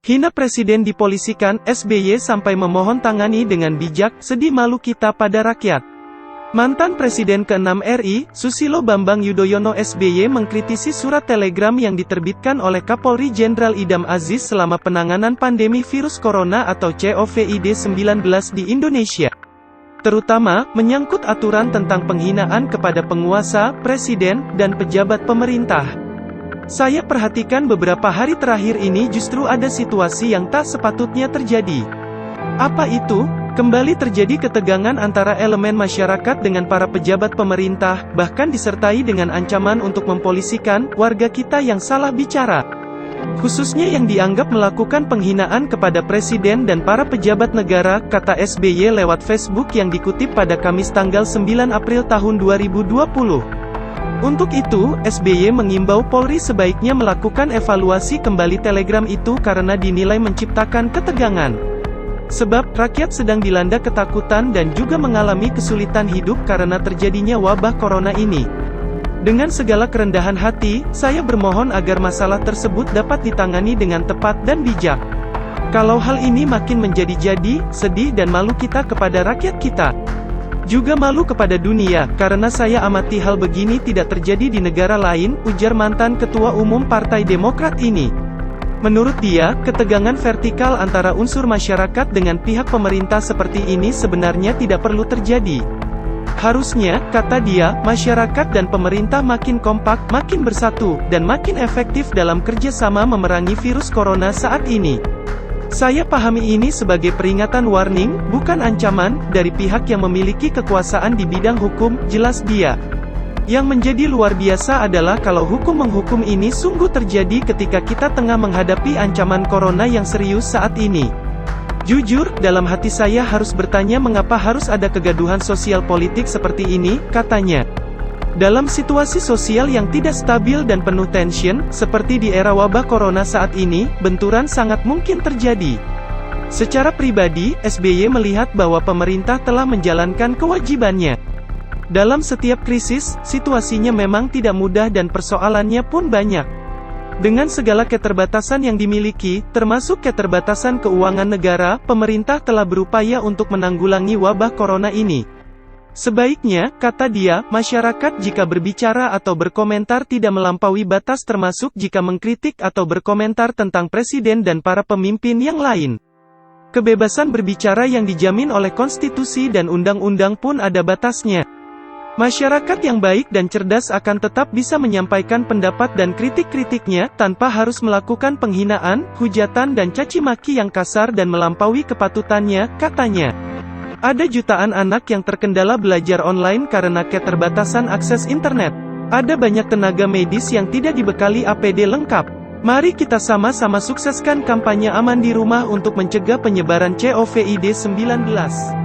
Hina Presiden dipolisikan, SBY sampai memohon tangani dengan bijak, sedih malu kita pada rakyat. Mantan Presiden ke-6 RI, Susilo Bambang Yudhoyono SBY mengkritisi surat telegram yang diterbitkan oleh Kapolri Jenderal Idham Aziz selama penanganan pandemi virus corona atau COVID-19 di Indonesia. Terutama, menyangkut aturan tentang penghinaan kepada penguasa, presiden, dan pejabat pemerintah. Saya perhatikan beberapa hari terakhir ini justru ada situasi yang tak sepatutnya terjadi. Apa itu? Kembali terjadi ketegangan antara elemen masyarakat dengan para pejabat pemerintah, bahkan disertai dengan ancaman untuk mempolisikan warga kita yang salah bicara. Khususnya yang dianggap melakukan penghinaan kepada presiden dan para pejabat negara, kata SBY lewat Facebook yang dikutip pada Kamis tanggal 9 April tahun 2020. Untuk itu, SBY mengimbau Polri sebaiknya melakukan evaluasi kembali telegram itu karena dinilai menciptakan ketegangan. Sebab, rakyat sedang dilanda ketakutan dan juga mengalami kesulitan hidup karena terjadinya wabah corona ini. Dengan segala kerendahan hati, saya bermohon agar masalah tersebut dapat ditangani dengan tepat dan bijak. Kalau hal ini makin menjadi-jadi, sedih dan malu kita kepada rakyat kita. Juga malu kepada dunia, karena saya amati hal begini tidak terjadi di negara lain, ujar mantan Ketua Umum Partai Demokrat ini. Menurut dia, ketegangan vertikal antara unsur masyarakat dengan pihak pemerintah seperti ini sebenarnya tidak perlu terjadi. Harusnya, kata dia, masyarakat dan pemerintah makin kompak, makin bersatu, dan makin efektif dalam kerjasama memerangi virus corona saat ini. Saya pahami ini sebagai peringatan warning, bukan ancaman, dari pihak yang memiliki kekuasaan di bidang hukum, jelas dia. Yang menjadi luar biasa adalah kalau hukum menghukum ini sungguh terjadi ketika kita tengah menghadapi ancaman corona yang serius saat ini. Jujur, dalam hati saya harus bertanya mengapa harus ada kegaduhan sosial politik seperti ini, katanya. Dalam situasi sosial yang tidak stabil dan penuh tension, seperti di era wabah corona saat ini, benturan sangat mungkin terjadi. Secara pribadi, SBY melihat bahwa pemerintah telah menjalankan kewajibannya. Dalam setiap krisis, situasinya memang tidak mudah dan persoalannya pun banyak. Dengan segala keterbatasan yang dimiliki, termasuk keterbatasan keuangan negara, pemerintah telah berupaya untuk menanggulangi wabah corona ini. Sebaiknya, kata dia, masyarakat jika berbicara atau berkomentar tidak melampaui batas termasuk jika mengkritik atau berkomentar tentang presiden dan para pemimpin yang lain. Kebebasan berbicara yang dijamin oleh konstitusi dan undang-undang pun ada batasnya. Masyarakat yang baik dan cerdas akan tetap bisa menyampaikan pendapat dan kritik-kritiknya, tanpa harus melakukan penghinaan, hujatan dan caci maki yang kasar dan melampaui kepatutannya, katanya. Ada jutaan anak yang terkendala belajar online karena keterbatasan akses internet. Ada banyak tenaga medis yang tidak dibekali APD lengkap. Mari kita sama-sama sukseskan kampanye aman di rumah untuk mencegah penyebaran COVID-19.